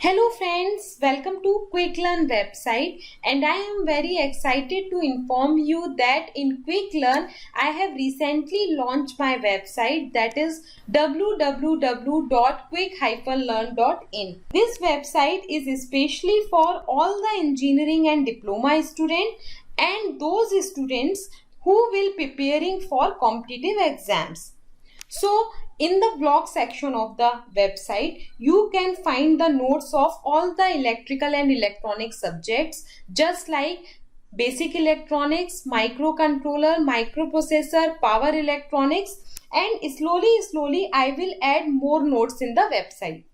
Hello friends, welcome to QuickLearn website, and I am very excited to inform you that in QuickLearn I have recently launched my website, that is www.quick-learn.in. This website is especially for all the engineering and diploma students and those students who will preparing for competitive exams. So in the blog section of the website, you can find the notes of all the electrical and electronic subjects, just like basic electronics, microcontroller, microprocessor, power electronics, and slowly I will add more notes in the website.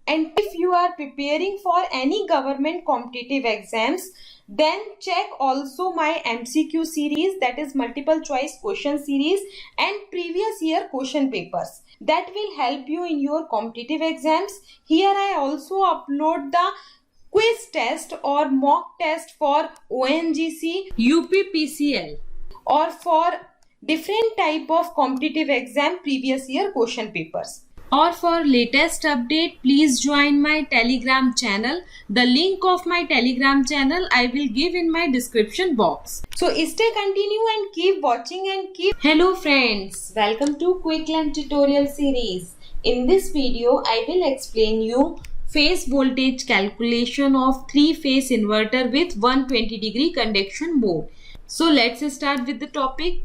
And if you are preparing for any government competitive exams, then check also my MCQ series, that is multiple choice question series, and previous year question papers. That will help you in your competitive exams. Here I also upload the quiz test or mock test for ONGC, UPPCL, or for different type of competitive exam previous year question papers. Or for latest update, please join my Telegram channel. The link of my Telegram channel I will give in my description box. So stay continue and keep watching and keep. Hello friends, welcome to QuickLearn tutorial series. In this video, I will explain you phase voltage calculation of 3-phase inverter with 120-degree conduction mode. So let's start with the topic.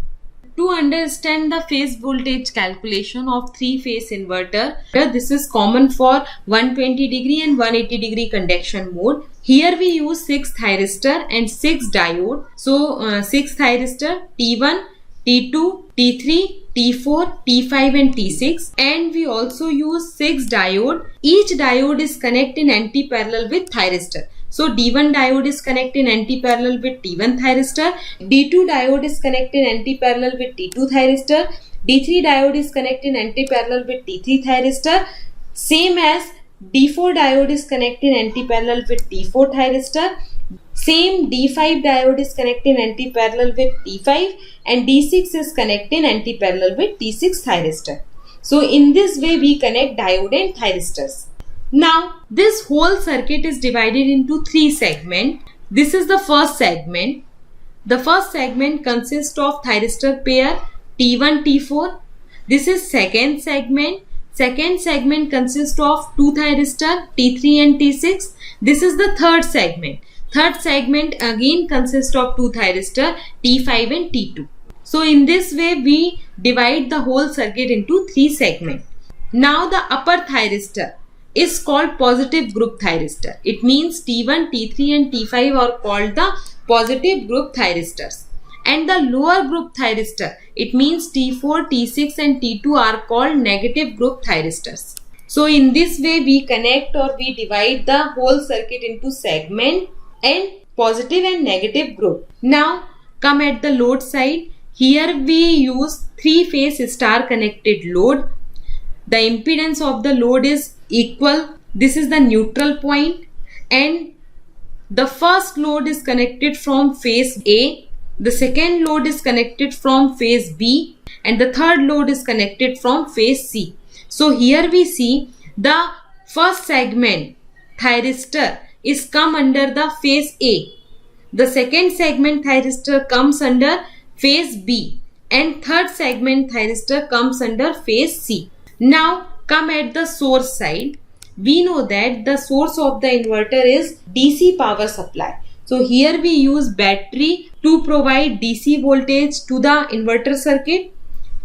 To understand the phase voltage calculation of 3-phase inverter, this is common for 120-degree and 180-degree conduction mode. Here we use 6 thyristor and 6 diode. So 6 thyristor T1, T2, T3, T4, T5 and T6, and we also use 6 diode. Each diode is connected in anti-parallel with thyristor. So D1 diode is connected in anti-parallel with T1 thyristor, D2 diode is connected in anti-parallel with T2 thyristor, D3 diode is connected in anti-parallel with T3 thyristor, same as D4 diode is connected in anti-parallel with T4 thyristor, same D5 diode is connected in anti-parallel with T5, and D6 is connected in anti-parallel with T6 thyristor. So in this way we connect diode and thyristors. Now, this whole circuit is divided into 3 segments. This is the first segment. The first segment consists of thyristor pair T1, T4. This is second segment. Second segment consists of 2 thyristor T3 and T6. This is the third segment. Third segment again consists of 2 thyristor T5 and T2. So in this way we divide the whole circuit into 3 segments. Now the upper thyristor is called positive group thyristor. It means T1, T3 and T5 are called the positive group thyristors. And the lower group thyristor, it means T4, T6 and T2 are called negative group thyristors. So in this way we connect or we divide the whole circuit into segment and positive and negative group. Now come at the load side. Here we use 3-phase star connected load. The impedance of the load is equal. This is the neutral point, and the first load is connected from phase A, the second load is connected from phase B, and the third load is connected from phase C. So here we see the first segment thyristor is come under the phase A, the second segment thyristor comes under phase B, and third segment thyristor comes under phase C. Now come at the source side. We know that the source of the inverter is DC power supply. So here we use battery to provide DC voltage to the inverter circuit,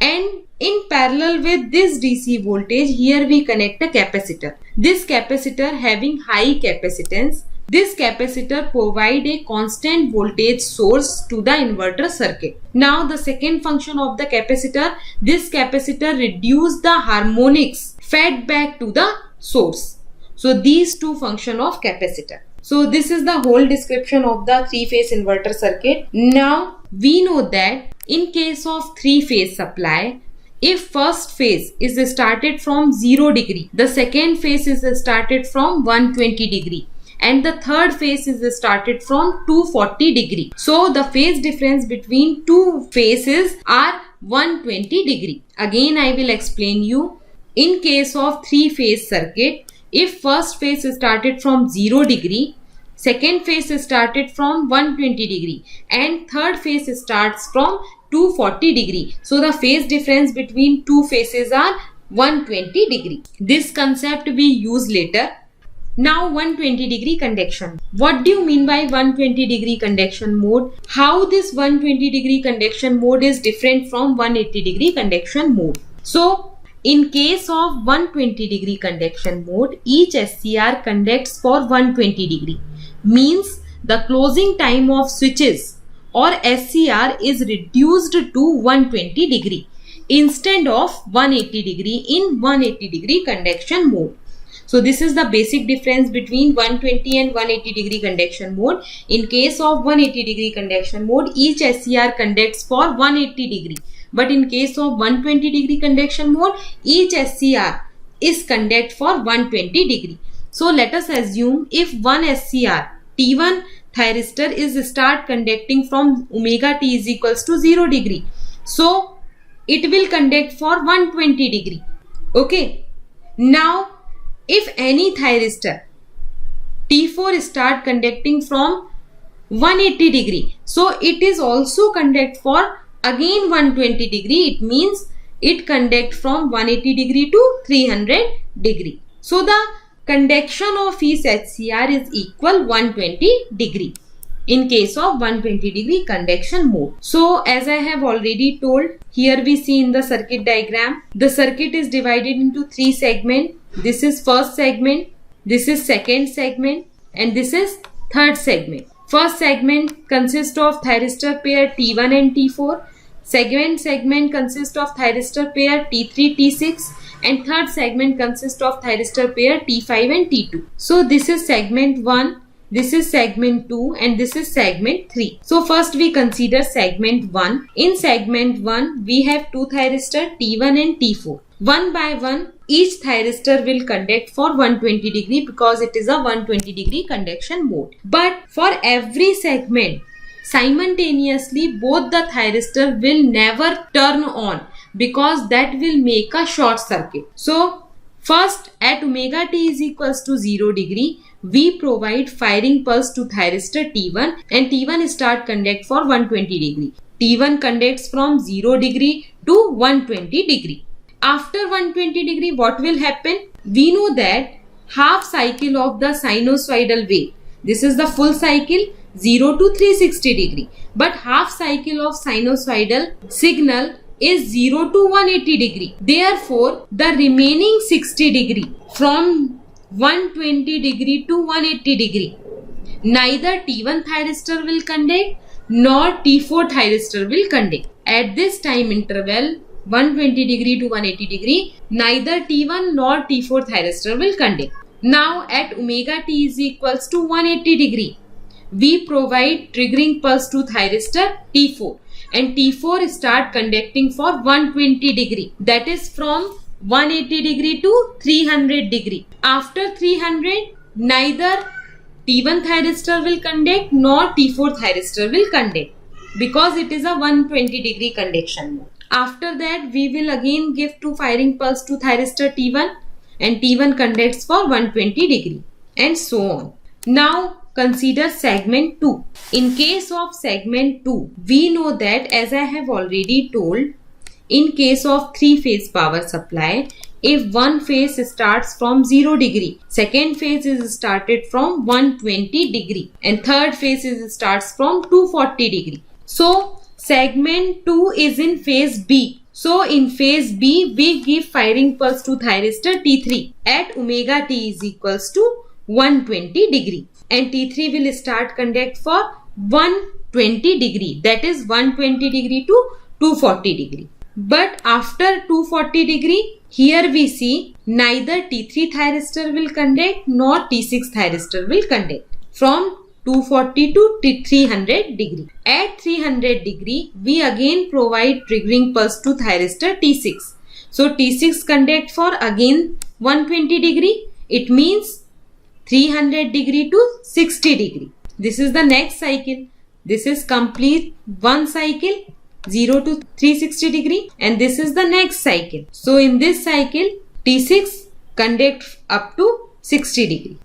and in parallel with this DC voltage here we connect a capacitor. This capacitor having high capacitance. This capacitor provide a constant voltage source to the inverter circuit. Now the second function of the capacitor, this capacitor reduce the harmonics fed back to the source. So these two function of capacitor. So this is the whole description of the 3-phase inverter circuit. Now we know that in case of 3-phase supply, if first phase is started from 0 degree, the second phase is started from 120 degree. And the third phase is started from 240 degree. So the phase difference between two phases are 120 degree. Again I will explain you. In case of 3-phase circuit, if first phase started from 0 degree, second phase started from 120 degree and third phase starts from 240 degree. So the phase difference between two phases are 120 degree. This concept we use later. Now 120 degree conduction. What do you mean by 120 degree conduction mode? How this 120 degree conduction mode is different from 180 degree conduction mode? So in case of 120 degree conduction mode, each SCR conducts for 120 degree. Means the closing time of switches or SCR is reduced to 120 degree instead of 180 degree in 180 degree conduction mode. So this is the basic difference between 120 and 180 degree conduction mode. In case of 180 degree conduction mode, each SCR conducts for 180 degree. But in case of 120 degree conduction mode, each SCR is conduct for 120 degree. So let us assume if one SCR T1 thyristor is start conducting from omega T is equals to 0 degree. So it will conduct for 120 degree. Okay. Now if any thyristor T4 start conducting from 180 degree, so it is also conduct for again 120 degree. It means it conduct from 180 degree to 300 degree. So the conduction of each SCR is equal 120 degree in case of 120 degree conduction mode. So as I have already told, here we see in the circuit diagram, the circuit is divided into three segments. This is first segment, this is second segment and this is third segment. First segment consists of thyristor pair T1 and T4. Second segment consists of thyristor pair T3, T6 and third segment consists of thyristor pair T5 and T2. So this is segment 1, this is segment 2 and this is segment 3. So first we consider segment 1. In segment 1 we have two thyristor T1 and T4. One by one each thyristor will conduct for 120 degree because it is a 120 degree conduction mode. But for every segment simultaneously both the thyristor will never turn on because that will make a short circuit. So first at omega T is equals to 0 degree we provide firing pulse to thyristor T1 and T1 start conduct for 120 degree. T1 conducts from 0 degree to 120 degree. After 120 degree what will happen? We know that half cycle of the sinusoidal wave. This is the full cycle 0 to 360 degree. But half cycle of sinusoidal signal is 0 to 180 degree. Therefore, the remaining 60 degree from 120 degree to 180 degree, neither T1 thyristor will conduct nor T4 thyristor will conduct. At this time interval 120 degree to 180 degree, neither T1 nor T4 thyristor will conduct. Now at omega T is equals to 180 degree, we provide triggering pulse to thyristor T4 and T4 start conducting for 120 degree, that is from 180 degree to 300 degree. After 300 neither T1 thyristor will conduct nor T4 thyristor will conduct because it is a 120 degree conduction mode. After that we will again give two firing pulse to thyristor T1 and T1 conducts for 120 degree and so on. Now consider segment 2. In case of segment 2, we know that as I have already told, in case of 3-phase power supply, if one phase starts from 0 degree, second phase is started from 120 degree and third phase starts from 240 degree. So segment 2 is in phase B. So in phase B, we give firing pulse to thyristor T3 at omega T is equals to 120 degree. And T3 will start conduct for 120 degree, that is 120 degree to 240 degree. But after 240 degree, here we see neither T3 thyristor will conduct nor T6 thyristor will conduct from 240 to 300 degree. At 300 degree, we again provide triggering pulse to thyristor T6. So T6 conduct for again 120 degree. It means 300 degree to 60 degree. This is the next cycle. This is complete one cycle 0 to 360 degree and this is the next cycle. So in this cycle T6 conduct up to 60 degree.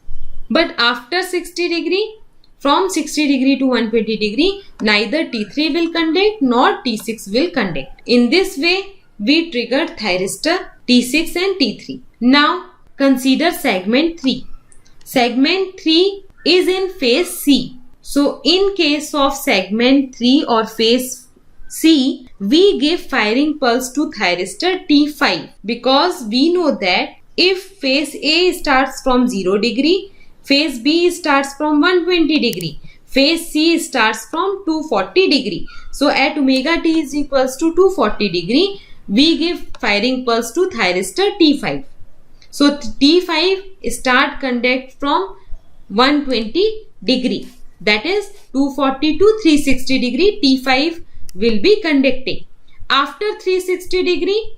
But after 60 degree, from 60 degree to 120 degree, neither T3 will conduct nor T6 will conduct. In this way, we triggered thyristor T6 and T3. Now, consider segment 3. Segment 3 is in phase C. So, in case of segment 3 or phase C, we give firing pulse to thyristor T5 because we know that if phase A starts from 0 degree, phase B starts from 120 degree, phase C starts from 240 degree. So, at omega T is equals to 240 degree, we give firing pulse to thyristor T5. So, T5 start conduct from 120 degree, that is 240 to 360 degree, T5 will be conducting. After 360 degree,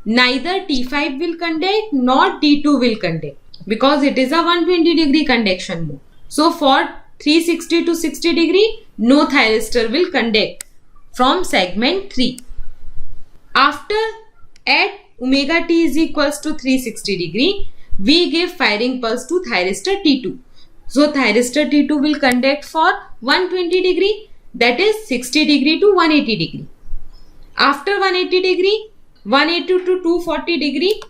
neither T5 will conduct nor T2 will conduct because it is a 120 degree conduction mode. So, for 360 to 60 degree, no thyristor will conduct from segment 3. After at omega T is equals to 360 degree, we give firing pulse to thyristor T2. So, thyristor T2 will conduct for 120 degree, that is 60 degree to 180 degree. After 180 degree, 180 to 240 degree,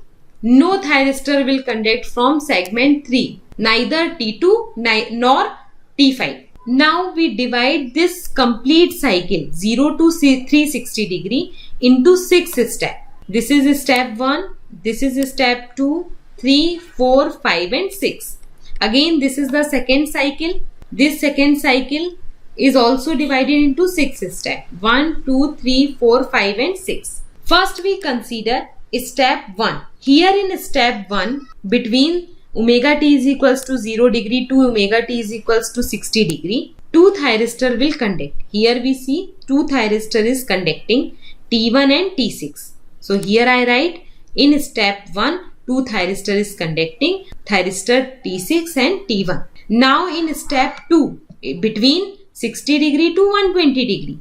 no thyristor will conduct from segment 3, neither T2 nor T5. Now we divide this complete cycle 0 to 360 degree into 6 steps. This is step 1, this is step 2, 3, 4, 5 and 6. Again, this is the second cycle. This second cycle is also divided into 6 steps. 1, 2, 3, 4, 5 and 6. First we consider step 1. Here in step 1, between omega T is equals to 0 degree to omega T is equals to 60 degree, 2 thyristor will conduct. Here we see 2 thyristor is conducting, T1 and T6. So here I write in step 1, 2 thyristor is conducting, thyristor T6 and T1. Now in step 2, between 60 degree to 120 degree,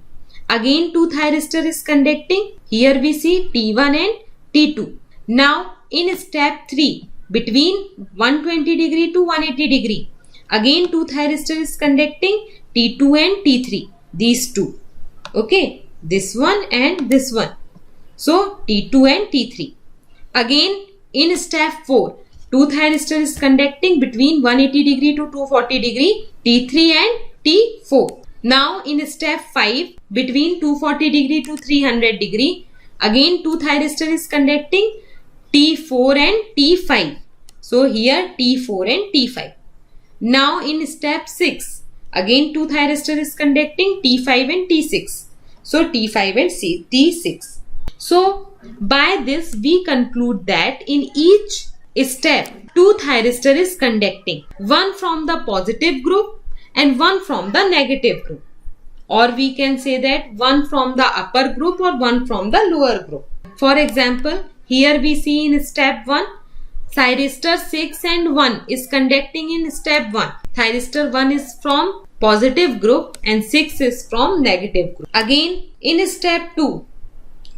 again 2 thyristor is conducting. Here we see T1 and T2. Now in step 3, between 120 degree to 180 degree, again 2 thyristor is conducting, T2 and T3. These two. Okay, this one and this one. So T2 and T3. Again in step 4, 2 thyristor is conducting between 180 degree to 240 degree, T3 and T4. Now in step 5, between 240 degree to 300 degree, again 2 thyristor is conducting, T4 and T5. So here T4 and T5. Now in step 6, again 2 thyristor is conducting, T5 and T6. So T5 and T6. So by this we conclude that in each step 2 thyristor is conducting, one from the positive group and one from the negative group, or we can say that one from the upper group or one from the lower group. For example, here we see in step 1, thyristor 6 and 1 is conducting in step 1. Thyristor 1 is from positive group and 6 is from negative group. Again in step 2,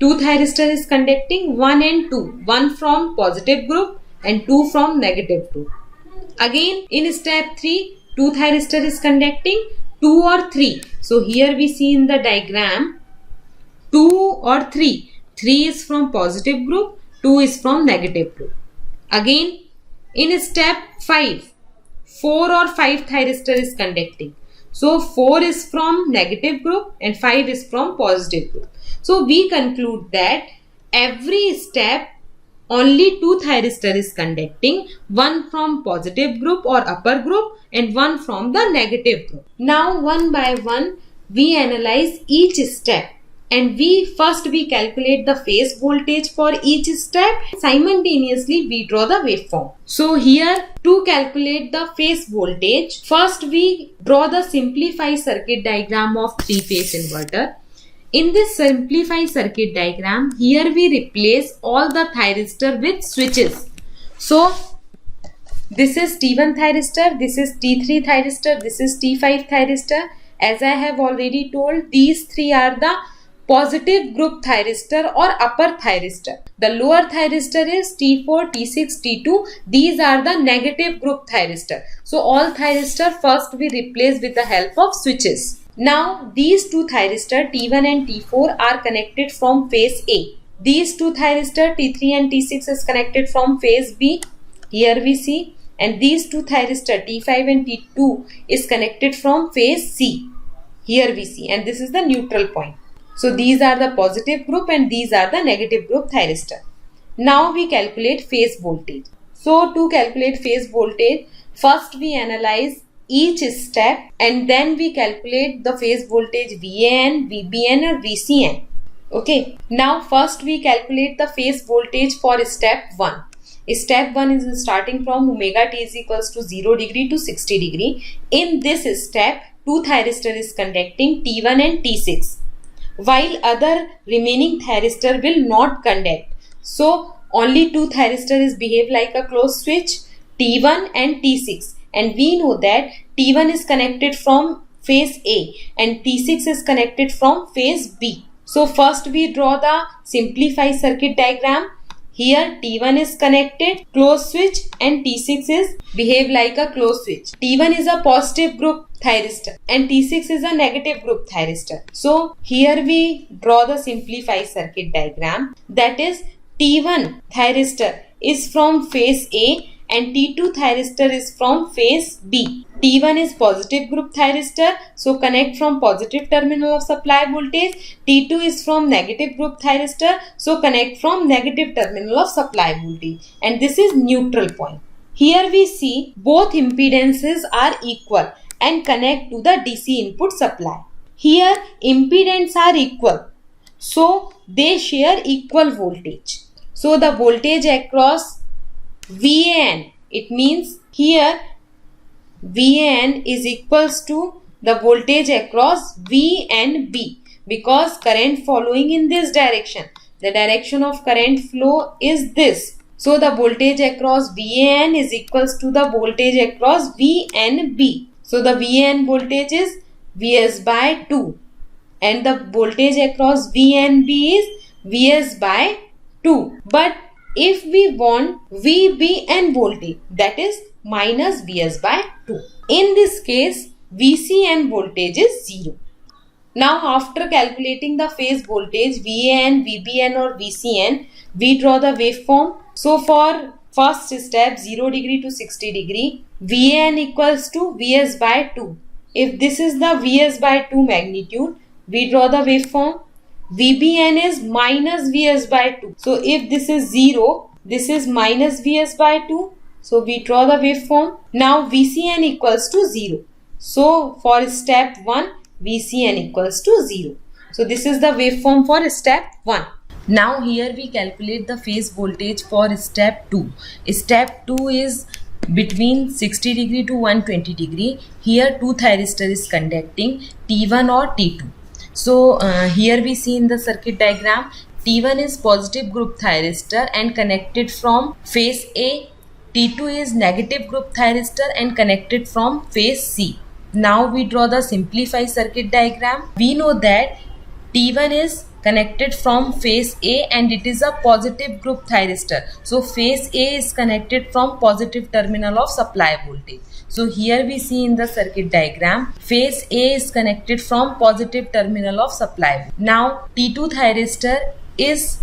2 thyristor is conducting, 1 and 2, one from positive group and 2 from negative group. Again in step 3, 2 thyristor is conducting, 2 or 3. So here we see in the diagram 2 or 3. 3 is from positive group, 2 is from negative group. Again in step 5, 4 or 5 thyristor is conducting. So 4 is from negative group and 5 is from positive group. So we conclude that every step only 2 thyristor is conducting, one from positive group or upper group and one from the negative group. Now one by one we analyze each step, and we calculate the phase voltage for each step. Simultaneously we draw the waveform. So here to calculate the phase voltage, first we draw the simplified circuit diagram of 3-phase inverter. In this simplified circuit diagram, here we replace all the thyristor with switches. So this is T1 thyristor, this is T3 thyristor, this is T5 thyristor. As I have already told, these three are the positive group thyristor or upper thyristor. The lower thyristor is T4, T6, T2. These are the negative group thyristor. So all thyristor first we replace with the help of switches. Now these two thyristor T1 and T4 are connected from phase A. These two thyristor T3 and T6 is connected from phase B. Here we see. And these two thyristor T5 and T2 is connected from phase C. Here we see. And this is the neutral point. So these are the positive group and these are the negative group thyristor. Now we calculate phase voltage. So to calculate phase voltage, first we analyze each step and then we calculate the phase voltage VAN, VBN or VCN. Okay. Now first we calculate the phase voltage for step 1. Step 1 is starting from omega t is equals to 0 degree to 60 degree. In this step, two thyristor is conducting T1 and T6. While other remaining thyristor will not conduct. So only two thyristor is behave like a closed switch, T1 and T6. And we know that T1 is connected from phase A and T6 is connected from phase B. So first we draw the simplified circuit diagram. Here T1 is connected, closed switch and T6 is behave like a closed switch. T1 is a positive group thyristor and T6 is a negative group thyristor. So here we draw the simplified circuit diagram. That is T1 thyristor is from phase A and T2 thyristor is from phase B. T1 is positive group thyristor, so connect from positive terminal of supply voltage. T2 is from negative group thyristor, so connect from negative terminal of supply voltage. And this is neutral point. Here we see both impedances are equal and connect to the DC input supply. Here impedance are equal, so they share equal voltage. So the voltage across VAN, it means here VAN is equals to the voltage across V and B because current following in this direction. The direction of current flow is this. So the voltage across VAN is equals to the voltage across V and B. So the VAN voltage is Vs by 2 and the voltage across V and B is Vs by 2. But if we want VBN voltage, that is minus Vs by 2. In this case, VCN voltage is 0. Now after calculating the phase voltage VAN, VBN or VCN, we draw the waveform. So for first step 0 degree to 60 degree, VAN equals to Vs by 2. If this is the Vs by 2 magnitude, we draw the waveform. VBN is minus Vs by 2. So if this is 0, this is minus Vs by 2. So we draw the waveform. Now VCN equals to 0. So for step 1, VCN equals to 0. So this is the waveform for step 1. Now here we calculate the phase voltage for step 2. Step 2 is between 60 degree to 120 degree. Here two thyristor is conducting T1 or T2. So here we see in the circuit diagram T1 is positive group thyristor and connected from phase A. T2 is negative group thyristor and connected from phase C. Now we draw the simplified circuit diagram. We know that T1 is connected from phase A and it is a positive group thyristor. So phase A is connected from positive terminal of supply voltage. So here we see in the circuit diagram, phase A is connected from positive terminal of supply. Now T2 thyristor is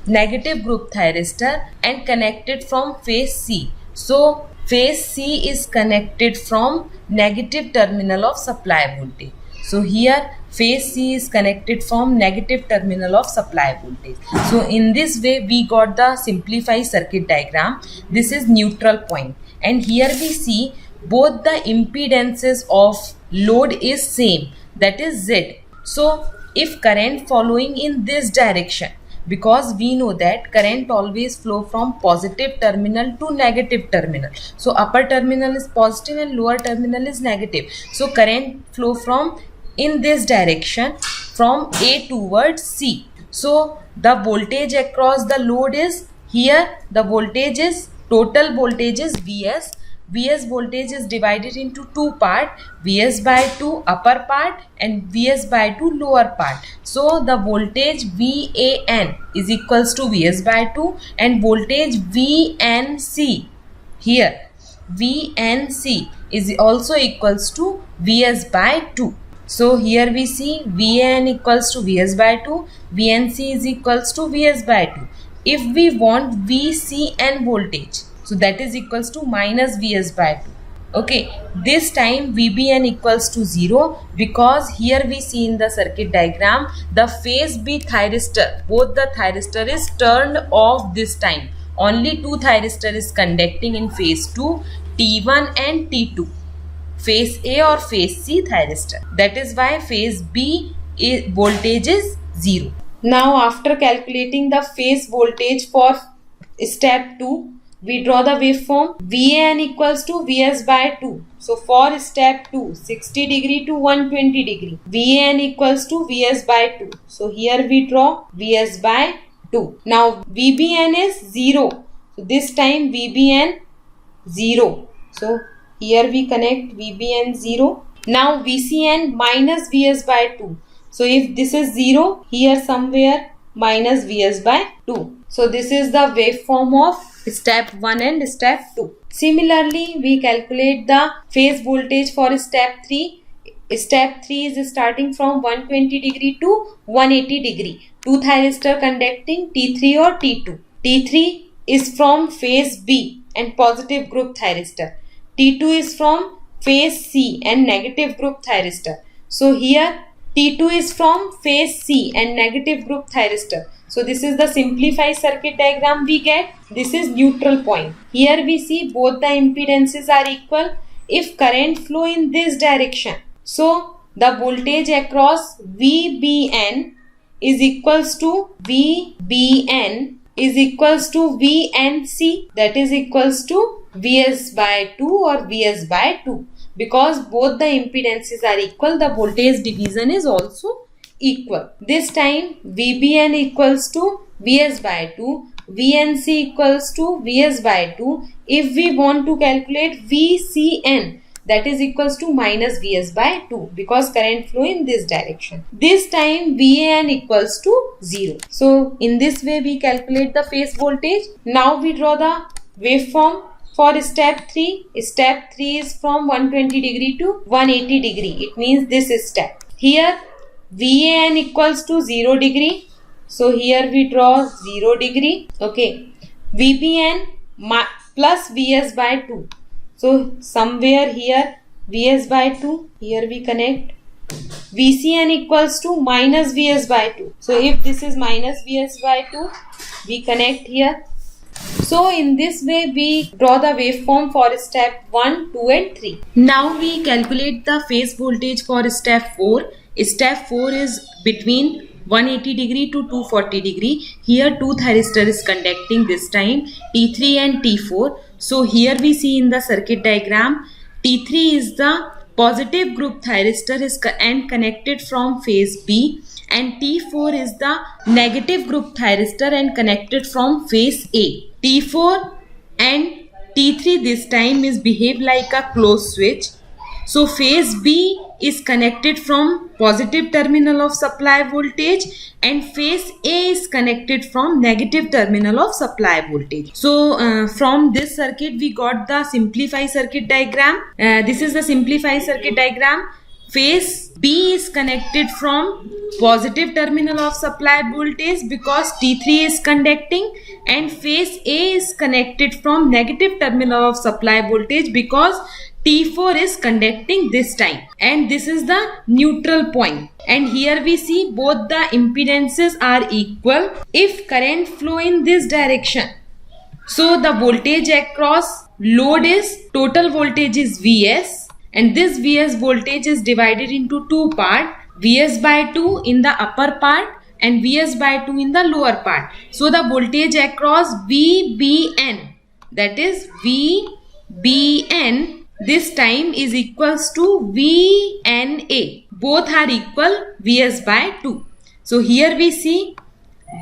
negative group thyristor and connected from phase C. So phase C is connected from negative terminal of supply voltage. So here phase C is connected from negative terminal of supply voltage. So in this way we got the simplified circuit diagram. This is neutral point. And here we see both the impedances of load is same, that is Z. So if current following in this direction, because we know that current always flow from positive terminal to negative terminal. So upper terminal is positive and lower terminal is negative. So current flow from in this direction from A towards C. So the voltage across the load is here, the voltage is total voltage is Vs Vs voltage is divided into two parts, Vs by 2 upper part and Vs by 2 lower part. So the voltage VAN is equals to Vs by 2 and voltage VNC here VNC is also equals to Vs by 2. So here we see VAN equals to Vs by 2, VNC is equals to Vs by 2. If we want VCN voltage, so that is equals to minus Vs by 2. Okay, this time VBN equals to 0 because here we see in the circuit diagram the phase B thyristor, both the thyristor is turned off this time. Only two thyristor is conducting in phase 2, T1 and T2. Phase A or phase C thyristor. That is why phase B voltage is 0. Now after calculating the phase voltage for step 2, we draw the waveform. VAN equals to Vs by 2. So for step 2, 60 degree to 120 degree. VAN equals to Vs by 2. So here we draw Vs by 2. Now VBN is 0. So this time VBN 0. So here we connect VBN 0. Now VCN minus Vs by 2. So if this is 0, here somewhere minus Vs by 2. So this is the waveform of step 1 and step 2. Similarly, we calculate the phase voltage for step 3. Step 3 is starting from 120 degree to 180 degree. Two thyristor conducting T3 or T2. T3 is from phase B and positive group thyristor. T2 is from phase C and negative group thyristor. So here T2 is from phase C and negative group thyristor. So this is the simplified circuit diagram we get. This is neutral point. Here we see both the impedances are equal if current flow in this direction. So the voltage across VBN is equals to VBN is equals to VNC, that is equals to Vs by 2 or Vs by 2. Because both the impedances are equal, the voltage division is also equal. This time VBN equals to Vs by 2, VNC equals to Vs by 2. If we want to calculate VCN, that is equals to minus Vs by 2 because current flow in this direction. This time VAN equals to 0. So in this way we calculate the phase voltage. Now we draw the waveform for step 3. Step 3 is from 120 degree to 180 degree. It means this step. Here VAN equals to 0 degree. So here we draw 0 degree. Okay. VBN plus Vs by 2. So somewhere here Vs by 2. Here we connect. VCN equals to minus Vs by 2. So if this is minus Vs by 2, we connect here. So in this way we draw the waveform for step 1, 2 and 3. Now we calculate the phase voltage for step 4. Step 4 is between 180 degree to 240 degree. Here two thyristor is conducting this time, T3 and T4. So here we see in the circuit diagram, T3 is the positive group thyristor and connected from phase B, and T4 is the negative group thyristor and connected from phase A. T4 and T3 this time is behave like a closed switch. So phase B is connected from positive terminal of supply voltage and phase A is connected from negative terminal of supply voltage. So from this circuit we got the simplified circuit diagram. This is the simplified circuit diagram. Phase B is connected from positive terminal of supply voltage because T3 is conducting, and phase A is connected from negative terminal of supply voltage because T4 is conducting this time, and this is the neutral point. And here we see both the impedances are equal if current flow in this direction. So the voltage across load is, total voltage is Vs, and this Vs voltage is divided into two parts, Vs by 2 in the upper part and Vs by 2 in the lower part. So the voltage across VBN, that is VBN, this time is equals to VNA. Both are equal, Vs by 2. So here we see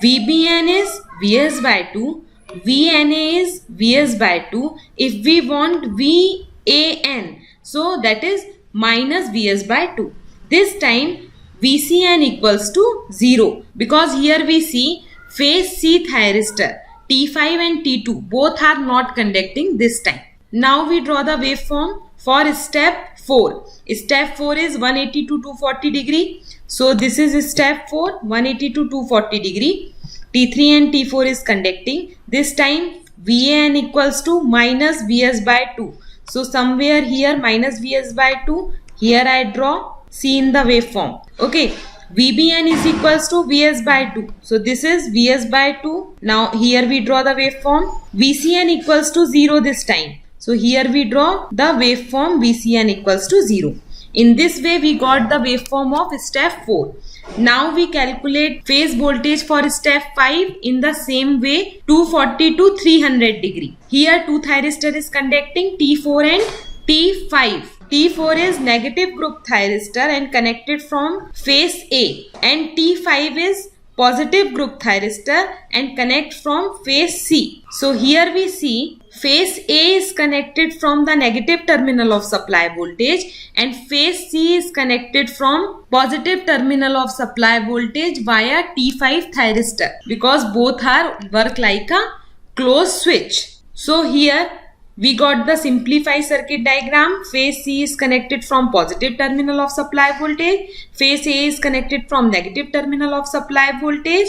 VBN is Vs by 2, VNA is Vs by 2. If we want VAN, so that is minus Vs by 2. This time VCN equals to 0 because here we see phase C thyristor T5 and T2 both are not conducting this time. Now we draw the waveform for step 4. Step 4 is 180 to 240 degree. So this is step 4, 180 to 240 degree. T3 and T4 is conducting. This time VAN equals to minus Vs by 2. So somewhere here minus Vs by 2. Here I draw, see in the waveform. Okay. VBN is equals to Vs by 2. So this is Vs by 2. Now here we draw the waveform. VCN equals to 0 this time. So here we draw the waveform VCN equals to 0. In this way we got the waveform of step 4. Now we calculate phase voltage for step 5 in the same way, 240 to 300 degree. Here two thyristor is conducting, T4 and T5. T4 is negative group thyristor and connected from phase A, and T5 is positive group thyristor and connect from phase C. So here we see phase A is connected from the negative terminal of supply voltage and phase C is connected from positive terminal of supply voltage via T5 thyristor because both are work like a closed switch. So here we got the simplified circuit diagram. Phase C is connected from positive terminal of supply voltage. Phase A is connected from negative terminal of supply voltage.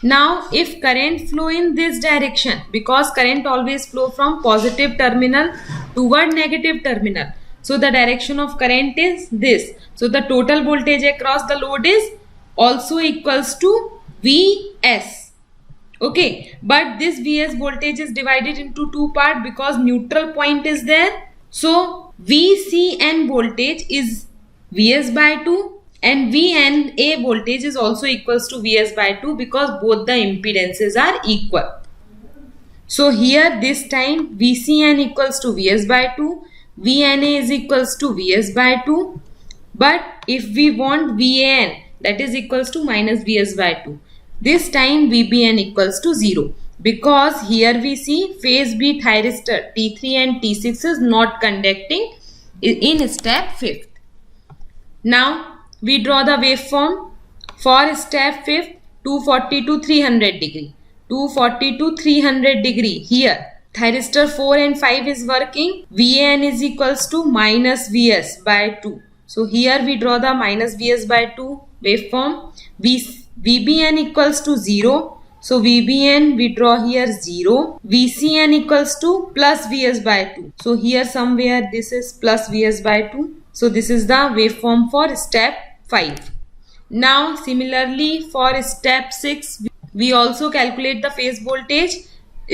Now if current flow in this direction, because current always flow from positive terminal toward negative terminal. So the direction of current is this. So the total voltage across the load is also equals to Vs. Okay, but this Vs voltage is divided into two parts because neutral point is there. So VCN voltage is Vs by 2 and VNA voltage is also equals to Vs by 2 because both the impedances are equal. So here this time VCN equals to Vs by 2, VNA is equals to Vs by 2. But if we want VAN, that is equals to minus Vs by 2. This time VBN equals to 0 because here we see phase B thyristor T3 and T6 is not conducting in step 5th. Now we draw the waveform for step 5th, 240 to 300 degree. 240 to 300 degree. Here thyristor 4 and 5 is working. VAN is equals to minus Vs by 2. So here we draw the minus Vs by 2 waveform. VBN equals to 0. So VBN we draw here 0. VCN equals to plus Vs by 2. So here somewhere this is plus Vs by 2. So this is the waveform for step 5. Now similarly for step 6 we also calculate the phase voltage.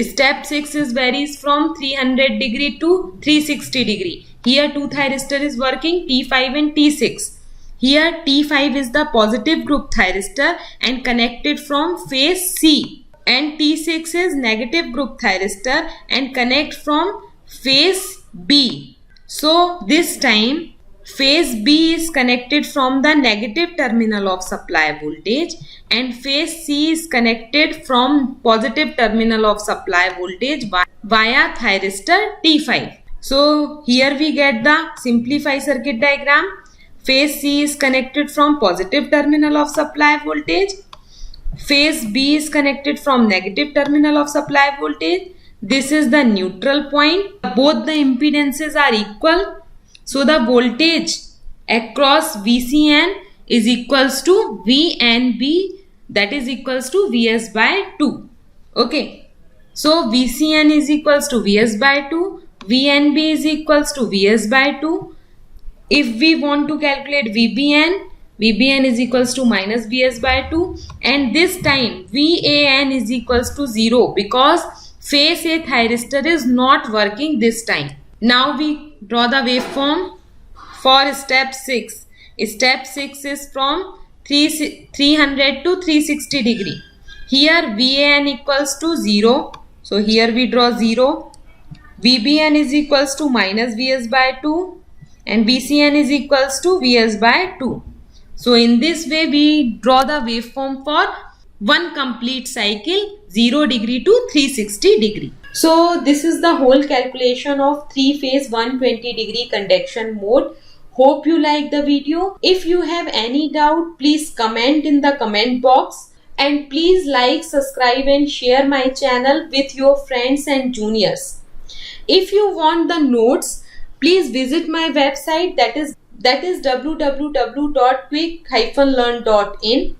Step 6 is varies from 300 degree to 360 degree. Here two thyristor is working, T5 and T6. Here T5 is the positive group thyristor and connected from phase C, and T6 is negative group thyristor and connect from phase B. So this time phase B is connected from the negative terminal of supply voltage and phase C is connected from positive terminal of supply voltage via thyristor T5. So here we get the simplified circuit diagram. Phase C is connected from positive terminal of supply voltage. Phase B is connected from negative terminal of supply voltage. This is the neutral point. Both the impedances are equal. So the voltage across VCN is equals to VNB, that is equals to Vs by 2. Okay. So VCN is equals to Vs by 2. VNB is equals to Vs by 2. If we want to calculate VBN, VBN is equals to minus Vs by 2, and this time VAN is equals to 0 because phase A thyristor is not working this time. Now we draw the waveform for step 6. Step 6 is from 300 to 360 degree. Here VAN equals to 0. So here we draw 0. VBN is equals to minus Vs by 2. And VCN is equals to Vs by 2. So in this way we draw the waveform for one complete cycle 0 degree to 360 degree. So this is the whole calculation of 3-phase 120 degree conduction mode. Hope you like the video. If you have any doubt, please comment in the comment box, and please like, subscribe and share my channel with your friends and juniors. If you want the notes, please visit my website, that is www.quick-learn.in.